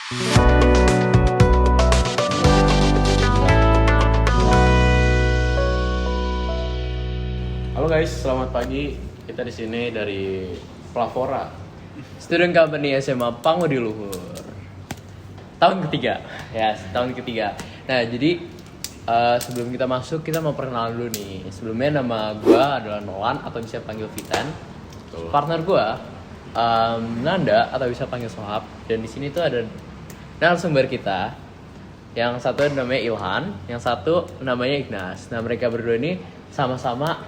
Halo guys, selamat pagi. Kita di sini dari Plavora, Student Company SMA Pangudiluhur. Tahun ketiga. Ya, tahun ketiga. Nah, jadi sebelum kita masuk, kita mau perkenalan dulu nih. Sebelumnya nama gue adalah Nolan atau bisa panggil Vitan. Betul. Partner gue Nanda atau bisa panggil Sohab. Dan di sini tuh ada narasumber kita. Yang satu namanya Ilhan, yang satu namanya Ignas. Nah, mereka berdua ini sama-sama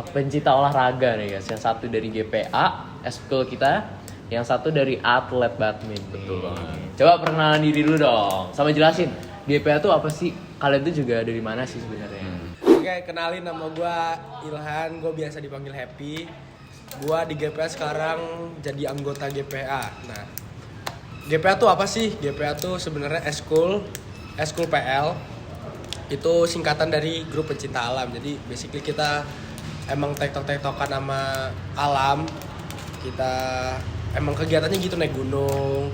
pencinta olahraga nih guys. Yang satu dari GPA, eskul kita, yang satu dari atlet badminton. Betul banget. Coba perkenalan diri dulu dong, sama jelasin GPA tuh apa sih? Kalian tuh juga dari mana sih sebenarnya? Oke, kenalin nama gue Ilhan, gue biasa dipanggil Happy. Gue di GPA sekarang jadi anggota GPA. Nah, GPA tuh apa sih? GPA tuh sebenarnya eskul PL. Itu singkatan dari grup pencinta alam. Jadi basically kita emang tektok-tektokan sama alam. Kita emang kegiatannya gitu, naik gunung,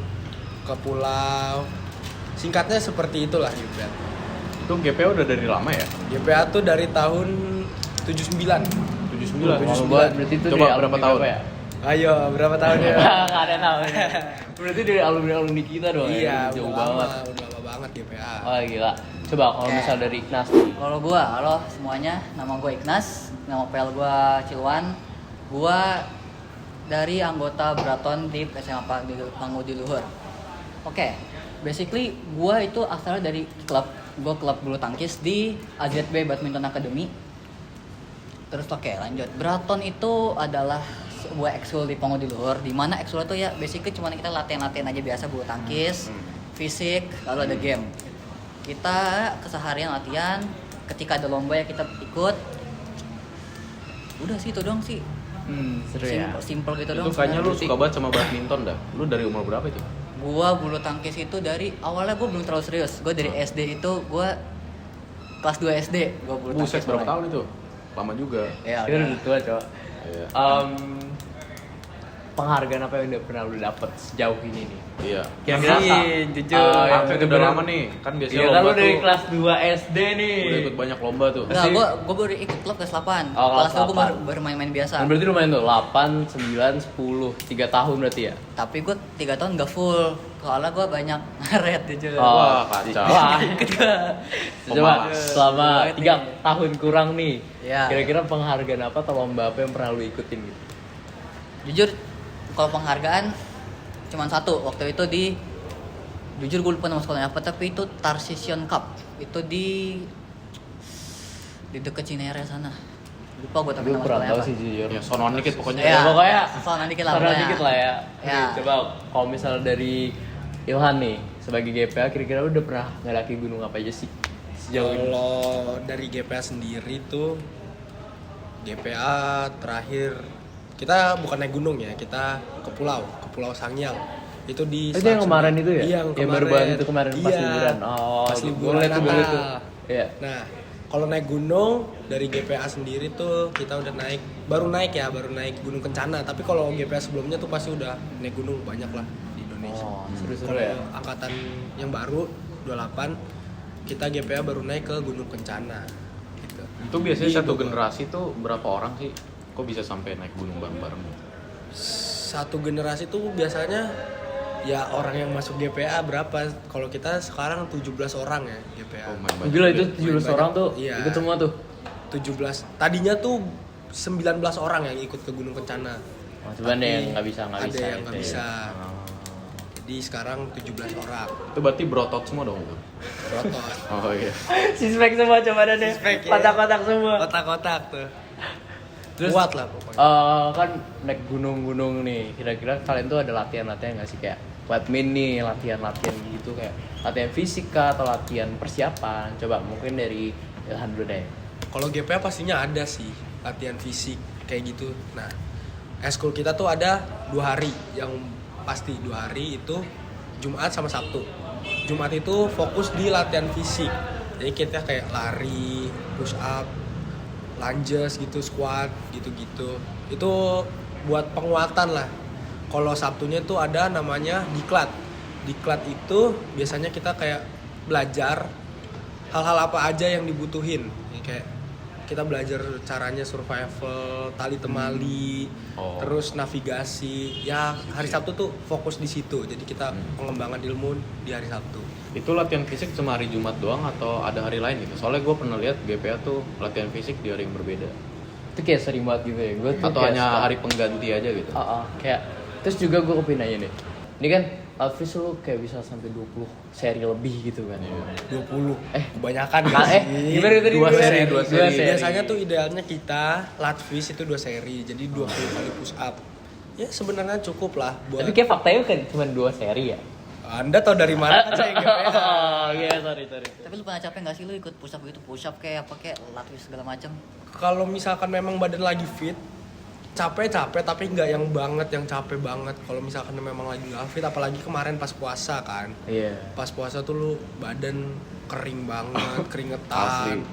ke pulau. Singkatnya seperti itulah GPA. Itu GPA udah dari lama ya? GPA tuh dari tahun 79. 79. Kalau gua berarti itu Coba dari berapa alumni tahun? apa ya? Ayo, berapa tahun ya? Nggak ada tahu. Berarti dari alumni kita dong. Iya, jauh udah banget. lama banget GPA. Oh gila. Coba kalau Oke. misal dari Ignas nih. Kalau gua, halo semuanya, nama gua Ignas, nama PL gua Cilwan. Gua dari anggota Braton di SMA Pangudiluhur. Oke, basically gua itu asalnya dari klub bulu tangkis di AZB Badminton Academy. Terus lanjut. Braton itu adalah sebuah ekskul di Pangudiluhur, di mana ekskul itu ya basically cuma kita latihan-latihan aja biasa bulu tangkis, fisik, lalu ada game. Kita keseharian latihan, ketika ada lomba ya kita ikut. Udah sih itu dong sih. Seru ya. Simple gitu dong. Itu kayaknya lu sebenarnya. suka banget sama badminton dah. Lu dari umur berapa itu? Gua bulu tangkis itu dari awalnya gua belum terlalu serius. Gua dari SD itu gua kelas 2 SD gua bulu tangkis. Buset, berapa mulai. tahun itu? Lama juga. Ya, Kita udah. udah tua coba. Iya. Penghargaan apa yang udah pernah lu dapet sejauh ini nih? Iya. Kira-kira jujur. Atlet udah lama nih. Kan biasanya Iya kan lu lomba dari tuh kelas 2 SD nih. udah ikut banyak lomba tuh. Enggak, gua baru ikut klub kelas 8. Oh, kelas kelas 2 gua 8. baru main-main biasa. Dan berarti lumayan tuh 8, 9, 10, 3 tahun berarti ya? Tapi gua 3 tahun gak full. Soalnya gua banyak ngaret jujur. Wah, kacau. Wah. Coba Pemalas. selama Banget 3 nih. tahun kurang nih. Iya. Kira-kira penghargaan apa atau lomba apa yang pernah lu ikutin gitu? Jujur kalau penghargaan cuma satu waktu itu jujur gue lupa nama sekolahnya apa, tapi itu Tarsision Cup, itu di deket Cinere sana, lupa gue tapi Gue nama kurang sekolahnya tahu apa. sih jujur. Ya, sonoan dikit pokoknya. Ya, pokoknya sonoan dikit lah, sonoan pokoknya. dikit lah ya. Ya. Oke, coba kalau misal dari Ilhan nih sebagai GPA, kira-kira lu udah pernah ngadaki gunung apa aja sih sejauh ini? Kalau dari GPA sendiri tuh GPA terakhir kita bukan naik gunung ya, kita ke Pulau Sangyang. Itu di Itu yang Selat kemarin Sunda. itu ya? Iya, yang baru banget itu kemarin pas Iya, liburan. Oh, pas liburan boleh tuh, boleh tuh. Natal. Iya. Nah, kalau naik gunung dari GPA sendiri tuh kita udah baru naik Gunung Kencana. Tapi kalau GPA sebelumnya tuh pasti udah naik gunung banyak lah di Indonesia. Oh, seru-seru Kalau ya. angkatan yang baru 28 kita GPA baru naik ke Gunung Kencana gitu. Itu biasanya Di satu Bogor. generasi tuh berapa orang sih? Kok bisa sampai naik gunung bareng-bareng? Satu generasi tuh biasanya ya orang yang masuk GPA berapa? Kalau kita sekarang 17 orang ya GPA. Oh, main banyak Gila itu juga. 17 orang tuh Iya. ikut semua tuh. 17. Tadinya tuh 19 orang yang ikut ke Gunung Kencana. Oh, cuman ada Tapi yang nggak bisa Ada yang gitu nggak ya. bisa. Oh. Jadi sekarang 17 orang. Itu berarti brotot semua dong itu. Protos. Oh iya. Sispek semua coba deh. Sispek, ya. Kotak-kotak semua. Kotak-kotak tuh. Terus Kuat lah pokoknya. kan naik gunung-gunung nih. Kira-kira kalian tuh ada latihan-latihan nggak sih kayak badminton nih, latihan-latihan gitu kayak latihan fisika atau latihan persiapan? Coba mungkin dari Ilhan dulu deh. Kalau GPA pastinya ada sih latihan fisik kayak gitu. Nah, eskul kita tuh ada 2 hari yang pasti 2 hari itu Jumat sama Sabtu. Jumat itu fokus di latihan fisik. Jadi kita kayak lari, push up, lunges gitu, squat gitu-gitu. Itu buat penguatan lah. Kalau Sabtunya tuh ada namanya diklat. Diklat itu biasanya kita kayak belajar hal-hal apa aja yang dibutuhin. Ya, kayak kita belajar caranya survival, tali temali, terus navigasi. Ya hari Sabtu tuh fokus di situ. Jadi kita pengembangan ilmu di hari Sabtu. Itu latihan fisik cuma hari Jumat doang atau ada hari lain gitu? Soalnya gue pernah lihat GPA tuh latihan fisik di hari yang berbeda. Itu kayak sering banget gitu ya. Gue tuh Atau kayak hanya suka- hari pengganti aja gitu? kayak terus juga gue kepinanya nih. Ini kan Alvis lu kayak bisa sampai 20 seri lebih gitu kan. 20. Kebanyakan Nah, sih. gimana tadi? Dua seri. Dua seri. Biasanya tuh idealnya kita latvis itu 2 seri. Jadi 20 kali push up. Ya sebenarnya cukup lah buat. Tapi kayak faktanya kan cuma 2 seri ya. Anda tahu dari mana aja yang GPA? Oh, iya, sorry. Tapi lu pernah capek nggak sih lu ikut push up gitu, push up kayak apa kayak latih segala macam? Kalau misalkan memang badan lagi fit, capek tapi nggak yang banget yang capek banget. Kalau misalkan memang lagi nggak fit, apalagi kemarin pas puasa kan. Iya. Pas puasa tuh lu badan kering banget, keringetan, Asli.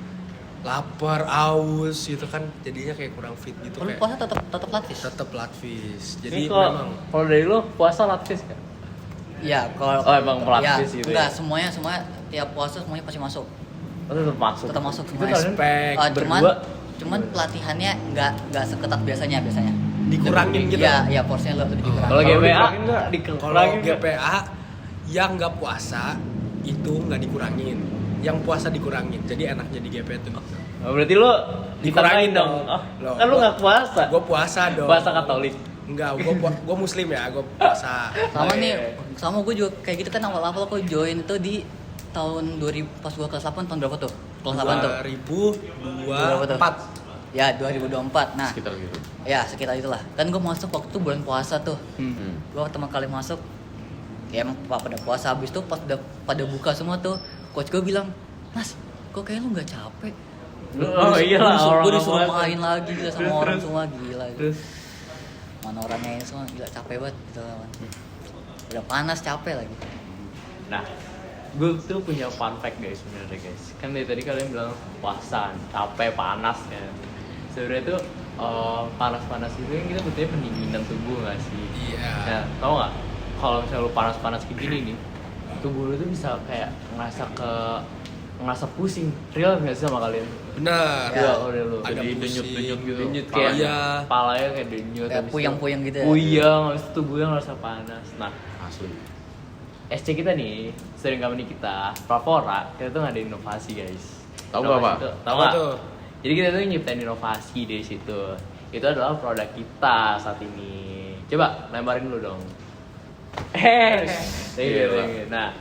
lapar, aus gitu kan, jadinya kayak kurang fit gitu. Kalau Kayak puasa tetap latih. tetap latvis. Jadi Jadi kalau memang kalau dari lu puasa latvis kan? Iya, kalau Oh, emang pelatih gitu ya? enggak, semuanya tiap puasa semuanya pasti masuk. Oh, tetap masuk. Tetap masuk Itu semuanya. kalian respect, Cuman pelatihannya nggak seketat biasanya. dikurangin gitu. Iya, porsinya lebih dikurangin. Kalau Kalau GPA dikurangin nggak? Kalau dikurangin nggak? GPA yang nggak puasa itu nggak dikurangin, yang puasa dikurangin. Jadi enaknya di GPA tuh gitu. Oh, berarti lu Dikurangin dikurangin dong. dong. Oh, Loh, kan lu nggak puasa. Gue puasa dong. Puasa Katolik. Enggak, gue muslim ya, gue puasa. Sama Oh, nih, iya. sama gue juga kayak gitu kan awal-awal aku join itu di tahun 2000 pas gue kelas 8 tahun berapa tuh? Kelas 8 tuh. 2024. Ya, 2024. Nah, Sekitar gitu. ya sekitar itulah. Kan gue masuk waktu itu bulan puasa tuh. Hmm. Gue pertama kali masuk ya emang pada puasa, habis itu pas udah pada buka semua tuh coach gue bilang, "Mas, kok kayak lu nggak capek?" Oh iyalah, orang gue disuruh puasa. main lagi gitu sama orang semua, gila gitu. Terus Mana orangnya ini semua gila capek banget gitu kan. Udah panas capek lagi. nah, gue tuh punya fun fact guys sebenarnya guys. Kan dari tadi kalian bilang puasa, capek, panas kan. Sebenarnya tuh panas-panas itu kan kita butuhnya pendinginan tubuh nggak sih? Iya. Nah, tau nggak? Kalau misalnya lu panas-panas kayak gini nih, tubuh lu tuh bisa kayak ngerasa pusing. Real nggak sih sama kalian? Benar. Iya, udah lu. Agak Jadi pusing. denyut-denyut gitu. Denyut kayak Iya. palanya kayak denyut. Kayak habis itu puyeng-puyeng gitu ya. Puyeng, habis itu tubuhnya ngerasa panas. Nah, Asli. SC kita nih, sering company kita, Pravora, kita tuh ngadain inovasi guys. Tahu Inovasi nggak, Pak? itu- Tahu Apa nggak? tuh? Jadi kita tuh nyiptain inovasi dari situ. Itu adalah produk kita saat ini. Coba lemparin dulu dong. Thank you. Nah,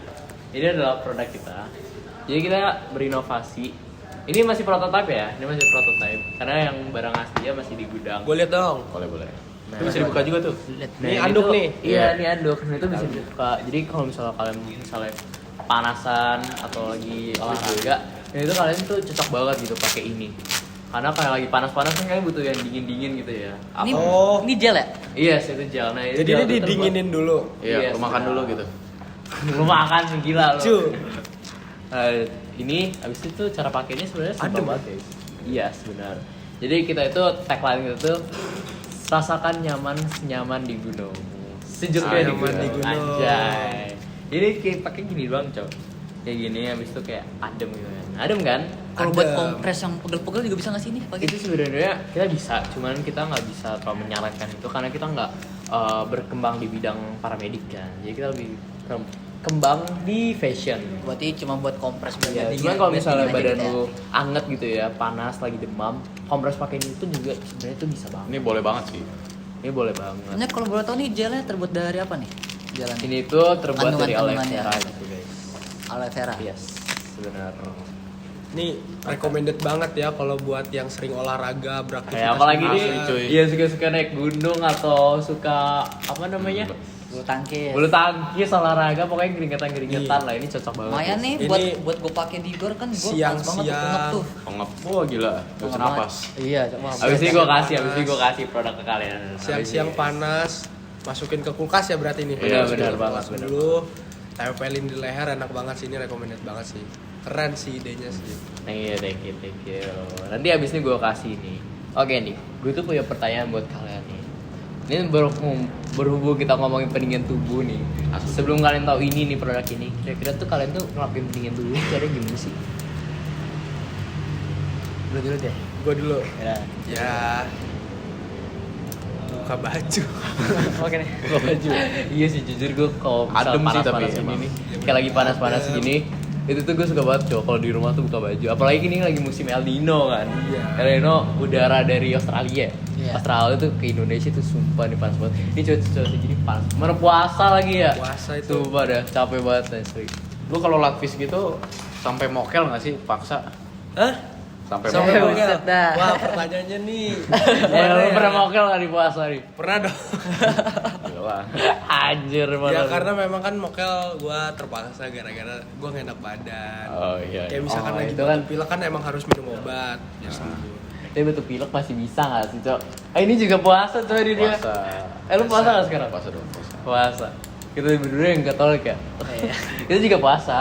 ini adalah produk kita. Jadi kita berinovasi. Ini masih prototipe ya, ini masih prototipe. Karena yang barang aslinya masih di gudang. Gue lihat dong. Boleh. Nah, Itu bisa dibuka juga tuh. Nah, Ini anduk tuh- nih. Iya, Iya. ini anduk. Nah, itu bisa dibuka. Jadi kalau misalnya kalian panasan atau lagi olahraga, nah itu kalian tuh cocok banget gitu pakai ini. Karena kayak lagi panas-panas kan kalian butuh yang dingin-dingin gitu ya. Ini Oh. ini gel ya? Iya, itu gel. Nah, Jadi ini didinginin dulu. Iya, Yes, lu makan benar. dulu gitu. Lu makan gila lu. Cu. Ini abis itu cara pakainya sebenarnya simpel Adem. banget guys. Iya, benar. Jadi kita itu tagline kita tuh rasakan nyaman di gunung. Sejuknya di Nyaman di gunung. gunung. Anjay. Jadi kayak pakai gini doang, Cok. Kayak gini habis itu kayak adem gitu kan. Adem kan? Kalau buat Adem. kompres yang pegel-pegel juga bisa nggak sih nih pakai Itu sebenarnya kita bisa, cuman kita nggak bisa terlalu menyarankan itu karena kita nggak berkembang di bidang paramedik kan. Jadi kita lebih kembang di fashion. Berarti cuma buat kompres biar Ya, dingin, cuman kalau biar misalnya dingin aja badan gitu ya. lu anget gitu ya, panas lagi demam, kompres pakai ini tuh juga sebenarnya tuh bisa banget. Ini boleh banget sih. Ini boleh banget. Ini kalau boleh tahu nih gelnya terbuat dari apa nih? Jalan Ini tuh terbuat dari aloe Kandungan-kandungannya. vera gitu guys. aloe vera. Yes, sebenarnya. Ini recommended banget ya kalau buat yang sering olahraga, beraktivitas. Kayak apalagi nih, Asli, cuy. iya suka-suka naik gunung atau suka apa namanya? Bulu tangkis. Bulu tangkis, olahraga, pokoknya keringetan-keringetan Iya. lah. Ini cocok banget. Lumayan nih Ini buat gue pakai di gor kan gue panas banget tuh siang-siang. pengep tuh. Pengep. Wah gila, gak bisa Pengep napas. banget. Iya, coba. Abis ini gue kasih, Panas. produk ke kalian. Siang-siang panas, masukin ke kulkas ya berarti ini. Iya, Masukin benar ke banget, kulkas benar dulu. Tempelin di leher, enak banget sih, ini recommended banget sih. Keren sih idenya sih. Thank you. Nanti abis ini gue kasih nih. Oke nih, gue tuh punya pertanyaan buat kalian nih. Ini berhubung kita ngomongin pendingin tubuh nih. Sebelum kalian tahu ini nih produk ini, kira-kira tuh kalian tuh ngelakuin pendingin tubuh caranya gimana sih? Dulu deh. Gue dulu. Ya. Ya. Buka baju. Oke nih. Buka baju. Iya sih jujur gue kalau misal Adem sih panas-panas tapi gini emang. nih, kayak lagi panas-panas gini, itu tuh gue suka banget cow kalau di rumah tuh buka baju. Apalagi ini lagi musim El Nino kan. Iya. El Nino udara dari Australia. Iya. Australia tuh ke Indonesia tuh sumpah nih panas banget. Ini cuaca segini panas. Mana puasa lagi ya? Puasa itu. Sumpah dah capek banget asli. Lu kalau latvis gitu sampai mokel nggak sih paksa? Hah? Sampai Sampai mokel. mokel. Buset dah. Wah, pertanyaannya nih. Lu pernah mokel nggak di puasa nih? Pernah dong. Gila. Anjir Ya malah. karena memang kan mokel gua terpaksa gara-gara gua gak enak badan. Oh iya. Kayak misalkan Oh, lagi itu batuk kan- pilek kan emang harus minum obat biar sembuh. Tapi betul pilek masih bisa nggak sih cok? Ini juga puasa tuh dia. Puasa. Lu puasa nggak sekarang? Puasa dong, puasa. Puasa. Kita berdua yang Katolik ya. Iya. Kita juga puasa.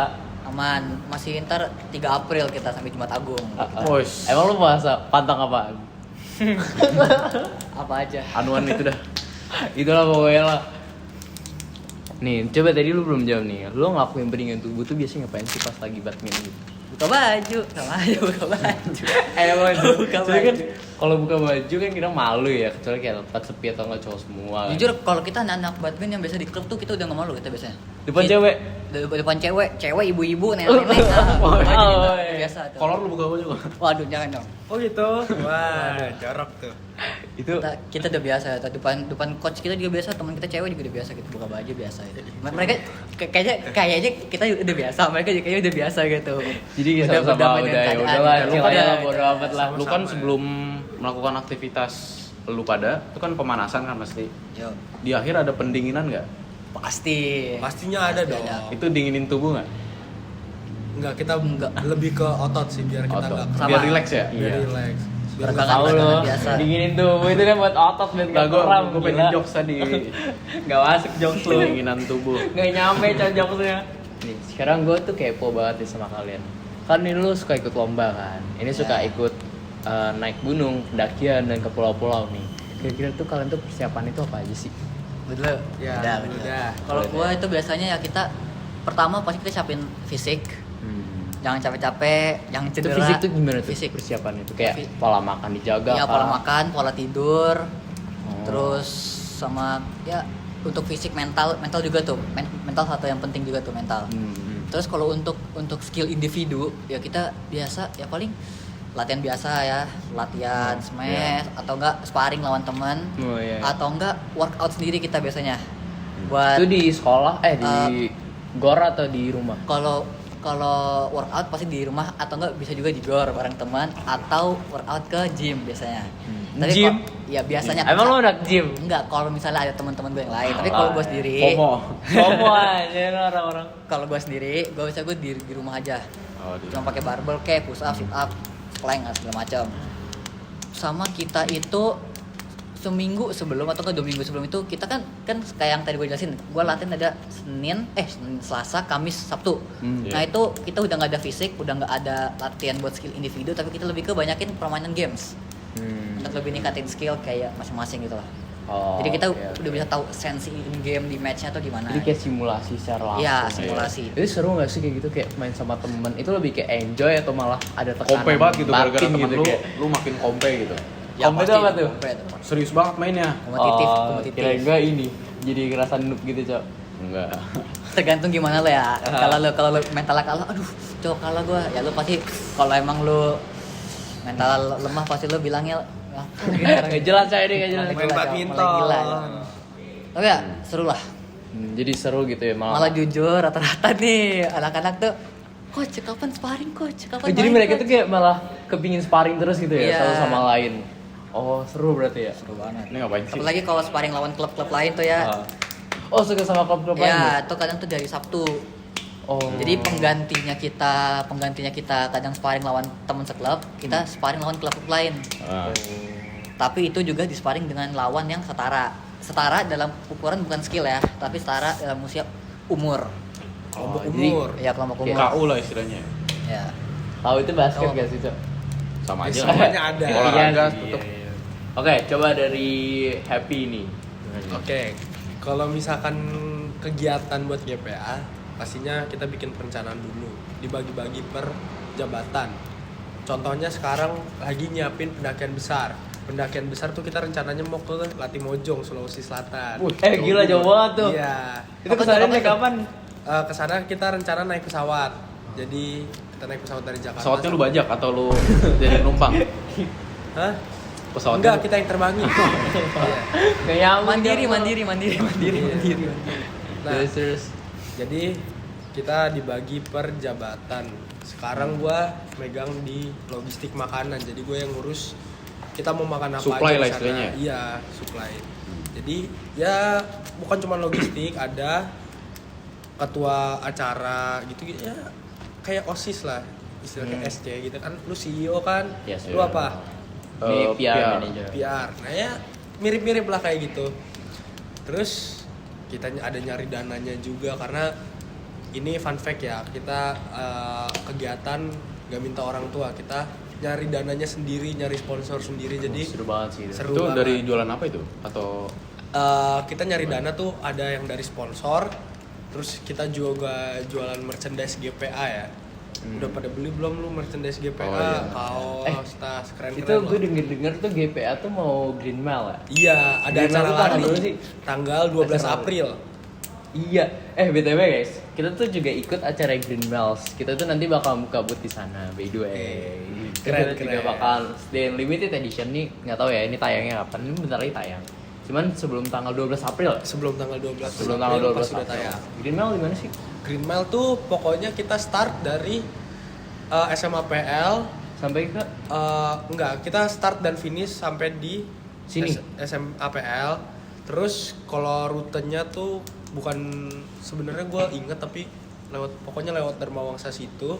Aman, masih ntar 3 April kita sampai Jumat Agung. Wos. Emang lu puasa pantang apaan? Apa aja? Anuan itu dah. Itulah pokoknya lah. Nih, coba tadi lu belum jawab nih. Lu ngelakuin pendingin tubuh tuh biasanya ngapain sih pas lagi badminton gitu? Buka baju, buka baju. Emang itu. Buka Soalnya kan baju. kalau buka baju kan kita malu ya, kecuali kayak tempat sepi atau nggak cowok semua. kan. Jujur kalau kita anak badminton yang biasa di klub tuh kita udah nggak malu kita biasanya. Depan cewek. Depan cewek, ibu-ibu, nenek-nenek. Oh, Buka baju kita, iya. biasa tuh. Kolor lu buka baju nggak? Waduh, jangan dong. Oh gitu. Wah, jorok tuh. Itu Kita udah biasa ya. Depan coach kita juga biasa, teman kita cewek juga udah biasa gitu buka baju biasa ya. Mereka kayaknya kita udah biasa, mereka juga kayaknya udah biasa gitu. jadi kita Udah sama berdamai udah dengan ya keadaan. udahlah, Lu chill pada aja lah gitu. bodo amat lah. Lu kan sebelum melakukan aktivitas lu pada itu kan pemanasan kan pasti. Yo, Di akhir ada pendinginan nggak? pasti. Pastinya ada dong. Itu dinginin tubuh nggak? Enggak, kita Enggak. lebih ke otot sih biar kita Otot. enggak Sama. Biar relax ya? biar Iya. relax. Biar Perkara- nggak Tahu Makanan lo, biasa. dinginin tubuh itu kan buat otot biar Nggak, gak kram. gue pengen jokes tadi. Gak masuk jokes lu. Pendinginan tubuh. Gak nyampe jokesnya. Nih, sekarang gue tuh kepo banget nih sama kalian. Kan ini lu suka ikut lomba kan? Ini suka Ya. ikut naik gunung, pendakian dan ke pulau-pulau nih. Kira-kira tuh kalian tuh persiapan itu apa aja sih? Betul. Ya, udah. Kalau gua itu biasanya ya kita pertama pasti kita siapin fisik. Jangan capek-capek, jangan Itu cedera. fisik tuh gimana tuh? Fisik. Persiapan itu kayak Fi- pola makan dijaga. Ya kah? pola makan, pola tidur, Oh. terus sama ya untuk fisik mental juga tuh mental satu yang penting juga tuh mental. Terus kalau untuk skill individu ya kita biasa ya paling latihan biasa ya, latihan smash atau enggak sparring lawan teman Oh, iya. atau enggak workout sendiri kita biasanya. Buat Itu di sekolah di gor atau di rumah? kalau workout pasti di rumah atau enggak bisa juga di gor bareng teman atau workout ke gym biasanya. Gym? Ya biasanya. Emang lo anak gym? Enggak, kalau misalnya ada teman-teman gue yang lain. Tapi kalau gue sendiri, FOMO aja lo orang-orang. kalau gue sendiri, gue di rumah aja. Oh, di Cuma pakai barbell kayak push up, sit up, plank segala macam. Sama kita itu seminggu sebelum atau ke 2 minggu sebelum itu kita kan kayak yang tadi gue jelasin, gue latihan ada Senin, Selasa, Kamis, Sabtu. Nah Iya. itu kita udah nggak ada fisik, udah nggak ada latihan buat skill individu, tapi kita lebih ke banyakin permainan games untuk lebih ningkatin skill kayak masing-masing gitu lah. Oh, Jadi kita oke, udah oke. bisa tahu sensi in game di matchnya tuh gimana. Jadi kayak simulasi secara langsung. Iya, simulasi. Itu seru gak sih kayak gitu kayak main sama temen? Itu lebih kayak enjoy atau malah ada tekanan kompe banget gitu gara-gara batin temen gitu, lu kayak- lu makin kompe gitu. Kompe itu pasti apa tuh? kompe tuh. Serius banget mainnya. Kompetitif, Oh, kompetitif. kira gue ini jadi ngerasa noob gitu, Cok. Enggak. Tergantung gimana lo ya. Kalau lo mentalnya kalah, aduh, cowok kalah gua. Ya lo pasti kalau emang lo mental lemah pasti lo bilangnya Gak jelas saya ini, gak jelas. Main badminton. Tapi ya seru lah. Jadi seru gitu ya Malah jujur rata-rata nih anak-anak tuh, coach kapan sparring coach? Kapan jadi main, mereka coach?" tuh kayak malah kepingin sparring terus gitu ya, Iya. satu sama lain. Oh, seru berarti ya. seru banget. Ini ngapain sih? Apalagi kalau sparring lawan klub-klub lain tuh ya. Ah. Oh, suka sama klub-klub lain. Ya, itu kadang tuh dari Sabtu. Oh. Jadi penggantinya kita kadang sparring lawan teman seklub, kita sparring lawan klub-klub lain. Ah. Tapi itu juga di sparring dengan lawan yang setara. Setara dalam ukuran bukan skill ya, tapi setara dalam usia umur. Kelompok jadi- umur. Ya kelompok Oke. umur. KU lah istilahnya. Ya. Tahu itu basket Oh. gak sih, Cok? Sama aja. Semuanya ada. Olahraga Iya sih, tetep. iya. Oke, coba dari Happy nih. Oke, kalau misalkan kegiatan buat GPA, pastinya kita bikin perencanaan dulu, dibagi-bagi per jabatan. Contohnya sekarang lagi nyiapin pendakian besar. Pendakian besar tuh kita rencananya mau ke Latimojong, Sulawesi Selatan. Gila jauh banget tuh. Iya. Itu kesana naik kapan? Kesana kita rencana naik pesawat. Jadi kita naik pesawat dari Jakarta. Pesawatnya lu bajak atau lu jadi penumpang? Hah? Pesawatnya Enggak, kita yang terbangin. Iya. Kayak Mandiri. Nah, Terus. jadi kita dibagi per jabatan. Sekarang gua megang di logistik makanan. Jadi gue yang ngurus kita mau makan apa Supply aja lah di sana. istilahnya. Iya, supply. Jadi ya bukan cuma logistik, ada ketua acara gitu ya, kayak OSIS lah istilahnya SC gitu kan. Lu CEO kan, Yes, lu iya. apa? Ini PR PR. manager. PR. Nah ya mirip-mirip lah kayak gitu. Terus kita ada nyari dananya juga karena ini fun fact ya, kita kegiatan gak minta orang tua, kita nyari dananya sendiri, nyari sponsor sendiri. Jadi Seru banget sih itu. seru Itu banget. dari jualan apa itu? Atau Kita nyari dana tuh ada yang dari sponsor, terus kita juga jualan merchandise GPA ya. Udah pada beli belum lu merchandise GPA? Oh, iya. Kaos, tas, keren-keren Itu gue lah. denger tuh GPA tuh mau Green Mile ya? Iya, ada Green acara Mile tuh tanggal lari berapa sih? tanggal 12 Acara April. Iya, BTW guys, kita tuh juga ikut acara Green Miles. Kita tuh nanti bakal buka booth di sana, by the way. Keren, Kita juga keren. bakal dan limited edition nih, nggak tahu ya ini tayangnya kapan. Ini bentar lagi tayang. Cuman sebelum tanggal 12 April. Sebelum tanggal 12 Sebelum tanggal April 12 pas sudah April. tayang. Green Mile di mana sih? Green Mile tuh pokoknya kita start dari SMA PL. Sampai ke Enggak, kita start dan finish sampai di Sini? SMA PL. Terus kalau rutenya tuh bukan, sebenarnya gue inget tapi pokoknya lewat Dharma Wangsa situ.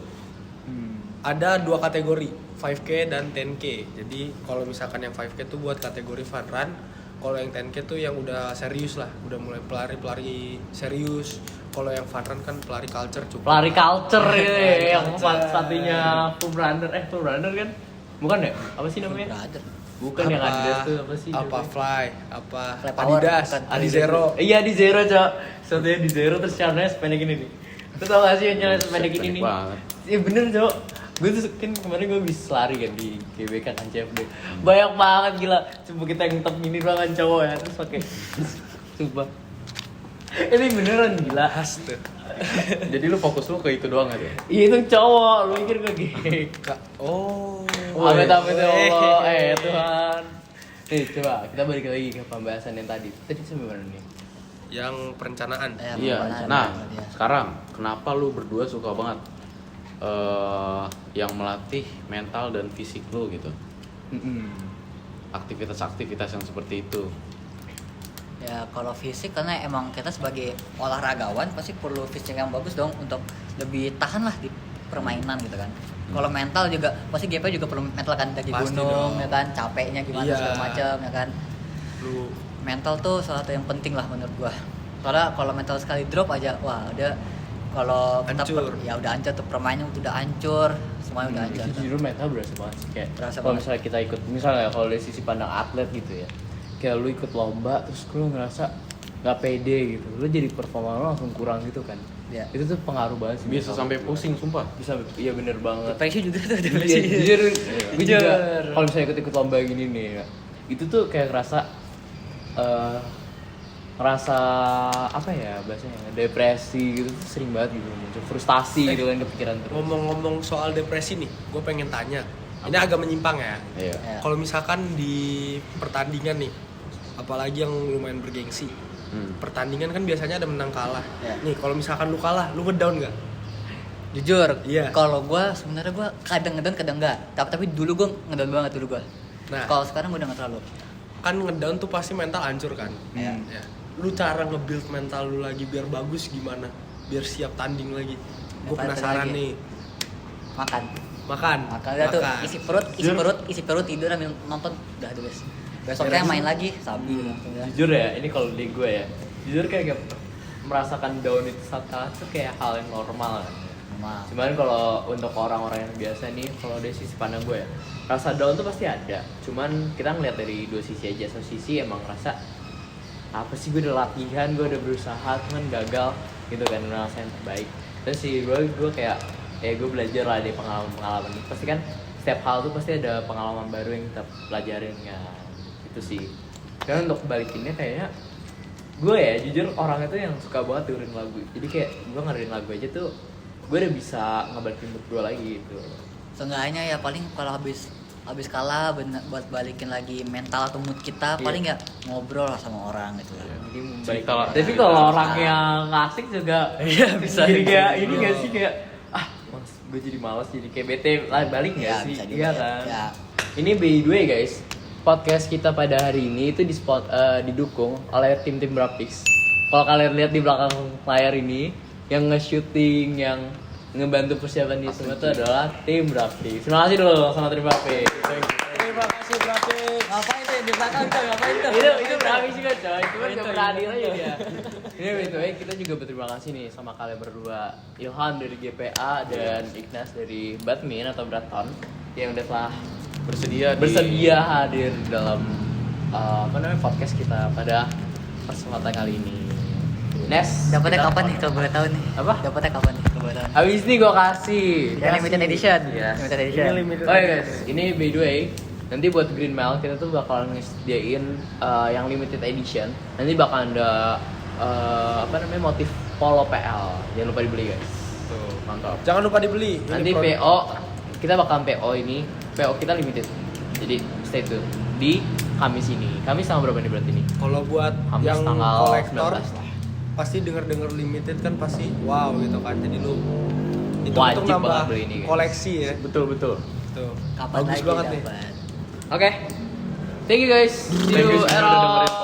Ada 2 kategori, 5K dan 10K. Jadi kalau misalkan yang 5K tuh buat kategori fun run, kalau yang 10K tuh yang udah serius lah, udah mulai pelari serius. Kalau yang fun run kan pelari culture cukup. pelari culture ya, yang culture. satunya full runner kan? Bukan ya? Apa sih namanya? Brother. Bukan yang Adidas tuh apa sih? Apa namanya? Fly, apa Fly Power, Adidas, bukan. Adizero. Iya di zero cok. Satunya di zero terus caranya sependek ini nih. Lu tau gak sih yang jalan sependek ini nih? banget. Iya bener cok. Gue tuh kan kemarin gue bisa lari kan di GBK kan CFD. Banyak banget gila. Coba kita yang top mini doang cowok ya terus pakai. Coba. Ini beneran gila. Khas tuh. Jadi lu fokus lu ke itu doang aja. Iya itu cowok. Lu mikir gue gini. Oh. Amit-amit ya Allah. Tuhan. Nih coba kita balik lagi ke pembahasan yang tadi. Tadi sampai mana nih? Yang perencanaan. Iya. benar, Nah, benar, ya. sekarang kenapa lu berdua suka banget yang melatih mental dan fisik lu gitu? Aktivitas-aktivitas yang seperti itu. Ya kalau fisik karena emang kita sebagai olahragawan pasti perlu fisik yang bagus dong untuk lebih tahan lah di permainan gitu kan. Kalau mental juga pasti GP juga perlu mental kan, dari Pasti gunung dong. ya kan, capeknya gimana Iya. segala macam ya kan. Lu Mental tuh salah satu yang penting lah menurut gua. Soalnya kalau mental sekali drop aja, wah udah, kalau kita Hancur. ya udah hancur tuh, permainan udah hancur, semuanya udah hancur. Itu jujur mental berasa banget sih kayak Berasa kalau banget. misalnya kita ikut misalnya kalau dari sisi pandang atlet gitu ya, kayak lu ikut lomba terus lu ngerasa nggak pede gitu, lu jadi performa lu langsung kurang gitu kan. Iya. Itu tuh pengaruh banget sih. Bisa mental. sampai pusing sumpah. Bisa, iya bener banget. Depresi juga tuh Iya, depresi. jujur, gue juga Jujur. kalau misalnya ikut lomba gini nih ya, itu tuh kayak ngerasa ngerasa apa ya bahasanya, depresi gitu tuh sering banget gitu muncul, frustasi gitu kan, kepikiran terus. ngomong-ngomong soal depresi nih, gue pengen tanya. Ini agak menyimpang ya. Iya. Ya. Kalau misalkan di pertandingan nih, apalagi yang lumayan bergengsi, pertandingan kan biasanya ada menang kalah. Ya. Nih kalau misalkan lu kalah, lu ngedown nggak? Jujur, Iya. kalau gua sebenarnya gua kadang ngedown kadang enggak. Tapi dulu gua ngedown banget dulu gua. Nah. Kalau sekarang gua udah nggak terlalu. Kan ngedown tuh pasti mental hancur kan. Iya. Ya. Lu cara nge-build mental lu lagi biar bagus gimana? Biar siap tanding lagi. Gue Apa penasaran lagi? nih. Makan. Makan. Tuh isi perut tidur ambil nonton udah the best. Besoknya main lagi sabi langsung ya. Jujur ya, ini kalau di gue ya, jujur kayak merasakan down itu saat kalah tuh kayak hal yang normal kan. Normal. Cuman kalau untuk orang-orang yang biasa nih, kalau dari sisi pandang gue ya, rasa down tuh pasti ada. Cuman kita ngeliat dari dua sisi aja. Satu sisi emang rasa apa sih, gue udah latihan, gue udah berusaha, cuman gagal gitu kan, merasa yang terbaik. Terus sih gue kayak gue belajar lah dari pengalaman ini. Pasti kan setiap hal tuh pasti ada pengalaman baru yang kita pelajarin kan, itu sih. Dan untuk balikinnya kayaknya gue ya jujur orangnya tuh yang suka banget dengerin lagu. Jadi kayak gue ngedengerin lagu aja tuh gue udah bisa ngebalikin mood gue lagi gitu. Seenggaknya ya paling kalau habis kalah buat balikin lagi mental atau mood kita, paling ya ngobrol lah sama orang gitu lah. Jadi Cerita lah. tapi kalau orang yang ngasik juga bisa jadi kayak bisa. ini gak sih, kayak mas gue jadi malas, jadi kayak bete balik nggak Ya, sih, bisa juga iya ya. kan. Ya. Ini by the way guys, podcast kita pada hari ini itu didukung oleh tim Brapix. Kalau kalian lihat di belakang layar ini, yang nge-shooting, yang ngebantu persiapan ini semua itu adalah tim Brapix. Terima kasih dulu sama tim Brapix. Terima kasih Grafik. Ngapain tuh di belakang tuh? Ngapain tuh? Itu Brapix juga coy, cuma gak pernah hadir aja dia. Ini by kita juga berterima kasih nih sama kalian berdua, Ilhan dari GPA dan Ignas dari Badmin atau Braton, yang udah telah bersedia hadir dalam podcast kita pada kesempatan kali ini. Nes, Dapatnya kita- kapan nih kalau boleh tahu nih? Apa? Dapatnya kapan nih kalau boleh tahu? Habis ini gue kasih. Yang limited edition. Yes. Limited edition. Ini limited. Oh iya guys, ini by the way, nanti buat Green Mail kita tuh bakalan ngesediain yang limited edition. Nanti bakalan ada motif polo PL. Jangan lupa dibeli guys. Tuh, mantap. Jangan lupa dibeli. Ini Nanti produk- PO kita bakalan PO ini, PO kita limited. Jadi stay tune di Kamis ini. Kamis tanggal berapa nih berarti ini? Kalau buat Kamis yang tanggal kolektor 19 lah. pasti denger limited kan pasti wow gitu kan. Jadi lu itu Wajib untuk nambah banget beli ini, guys. koleksi ya. Betul. Tuh. Kapan Bagus lagi banget nih. dapat? Oke. Thank you guys. See Thank you you semua udah around dengerin